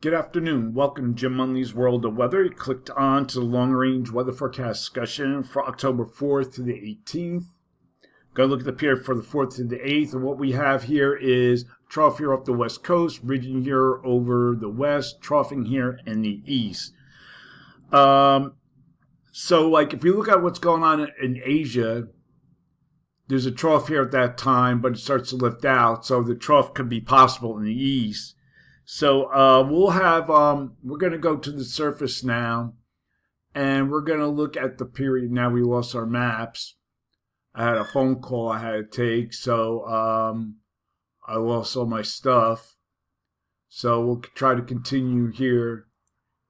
Good afternoon. Welcome to Jim Munley's World of Weather. You clicked on to the long-range weather forecast discussion for October 4th to the 18th. Go look at the period for the 4th to the 8th. And what we have here is trough here up the west coast, ridging here over the west, troughing here in the east. So like if you look at what's going on in Asia, there's a trough here at that time, but it starts to lift out. So the trough could be possible in the east. So we'll have, we're going to go to the surface now, and we're going to look at the period. Now we lost our maps. I had a phone call I had to take, so I lost all my stuff. So we'll try to continue here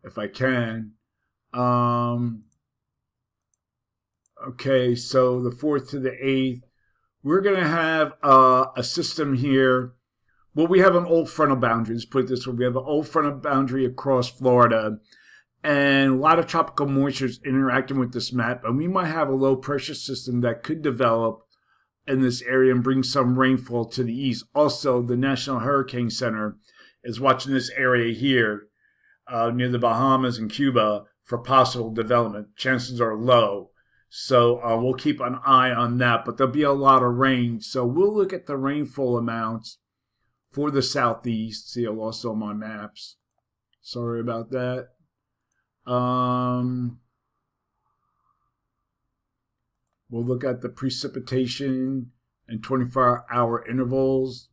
if I can. Okay, so the 4th to the 8th, we're going to have a system here. Well, we have an old frontal boundary. Let's put it this way. We have an old frontal boundary across Florida, and a lot of tropical moisture is interacting with this map, and we might have a low pressure system that could develop in this area and bring some rainfall to the east. Also, the National Hurricane Center is watching this area here near the Bahamas and Cuba for possible development. Chances are low. So we'll keep an eye on that, but there'll be a lot of rain. So we'll look at the rainfall amounts for the southeast. See, I lost all my maps. Sorry about that. We'll look at the precipitation in 24-hour intervals.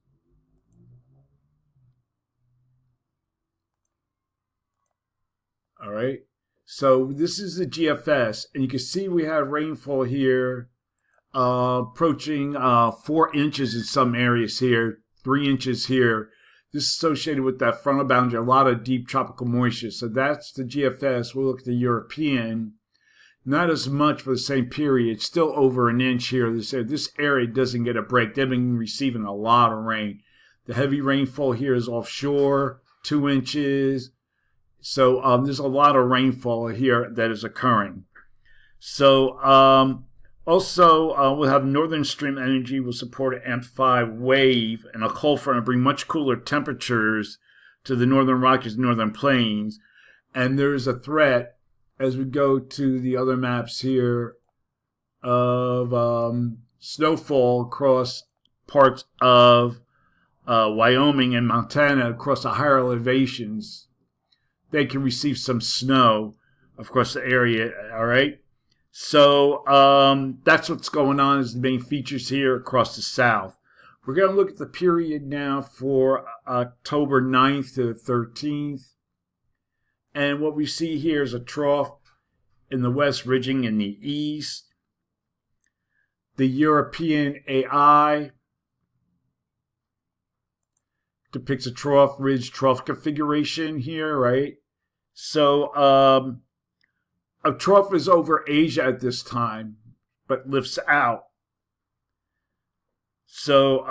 All right. So this is the GFS, and you can see we have rainfall here approaching 4 inches in some areas here. 3 inches here. This is associated with that frontal boundary, a lot of deep tropical moisture. So that's the GFS. We'll look at the European. Not as much for the same period. Still over an inch here. This area doesn't get a break. They've been receiving a lot of rain. The heavy rainfall here is offshore, 2 inches. So there's a lot of rainfall here that is occurring. So also, we'll have northern stream energy will support an amplified wave and a cold front and bring much cooler temperatures to the northern Rockies, northern plains. And there's a threat as we go to the other maps here of snowfall across parts of Wyoming and Montana across the higher elevations. They can receive some snow, of course, the area, all right? So that's what's going on as the main features here across the south. We're going to look at the period now for October 9th to the 13th. And what we see here is a trough in the west ridging in the east. The European AI depicts a trough ridge trough configuration here, right? So a trough is over Asia at this time, but lifts out. So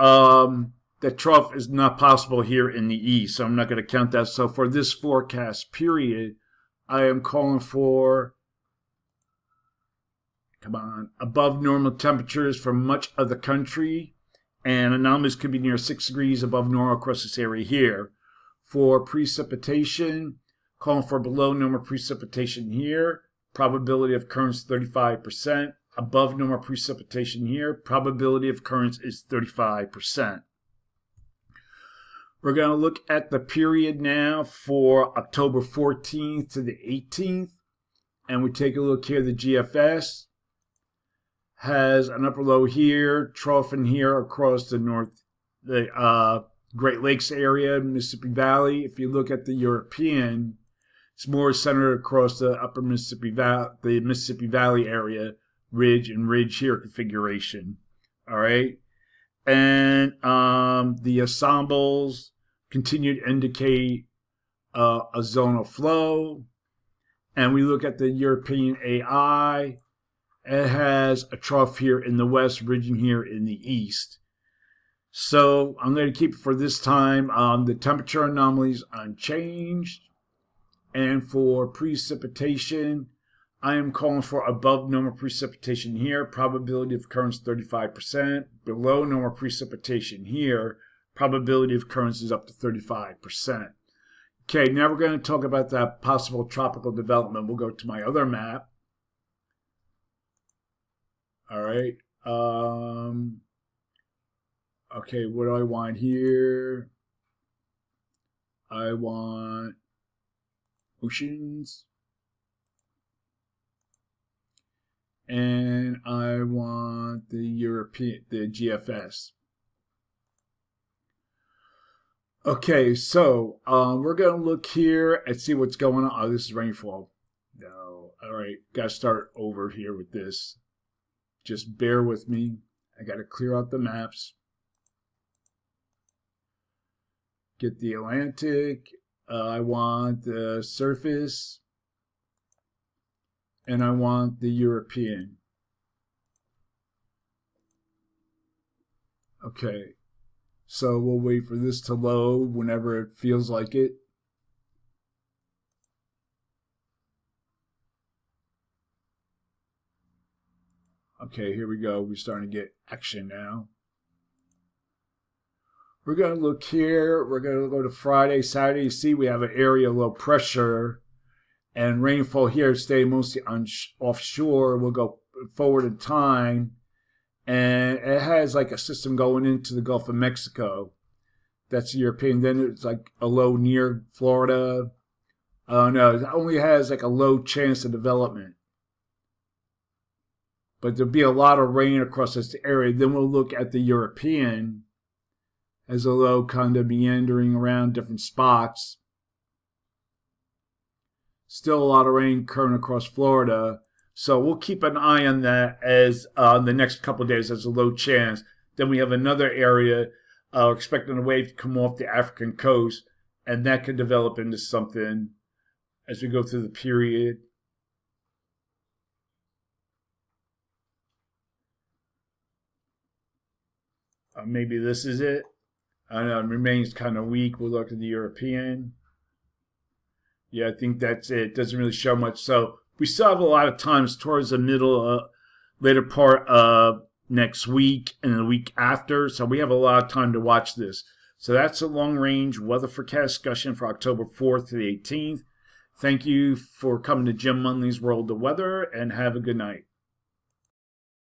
the trough is not possible here in the east, so I'm not going to count that. So for this forecast period, I am calling for, above normal temperatures for much of the country, and anomalies could be near 6 degrees above normal across this area here. For precipitation, calling for below normal precipitation here. Probability of occurrence 35%. Above normal precipitation here. Probability of occurrence is 35%. We're going to look at the period now for October 14th to the 18th. And we take a look here. The GFS has an upper low here, trough in here across the Great Lakes area, Mississippi Valley. If you look at the European, it's more centered across the upper Mississippi Valley, the Mississippi Valley area, ridge and ridge here configuration. All right. And the ensembles continue to indicate a zonal flow. And we look at the European AI. It has a trough here in the west, ridging here in the east. So I'm going to keep it for this time. The temperature anomalies unchanged. And for precipitation, I am calling for above normal precipitation here. Probability of occurrence 35%. Below normal precipitation here. Probability of occurrence is up to 35%. Okay, now we're going to talk about that possible tropical development. We'll go to my other map. All right. Okay, what do I want here? I want oceans. And I want the GFS. Okay, so we're going to look here and see what's going on. Oh, this is rainfall. No, all right, got to start over here with this. Just bear with me. I got to clear out the maps. Get the Atlantic. I want the surface. And I want the European. Okay, so we'll wait for this to load whenever it feels like it. Okay, here we go. We're starting to get action now. We're going to look here. We're going to go to Friday, Saturday. You see we have an area of low pressure. And rainfall here stay mostly offshore. We'll go forward in time. And it has like a system going into the Gulf of Mexico. That's the European. Then it's like a low near Florida. No, it only has like a low chance of development. But there'll be a lot of rain across this area. Then we'll look at the European as a low kind of meandering around different spots. Still a lot of rain current across Florida. So we'll keep an eye on that as the next couple of days as a low chance. Then we have another area expecting a wave to come off the African coast. And that could develop into something as we go through the period. Maybe this is it. I know it remains kind of weak. We'll look at the European. Yeah, I think that's it. It doesn't really show much. So we still have a lot of times towards the middle, later part of next week and the week after. So we have a lot of time to watch this. So that's a long-range weather forecast discussion for October 4th to the 18th. Thank you for coming to Jim Munley's World of Weather, and have a good night.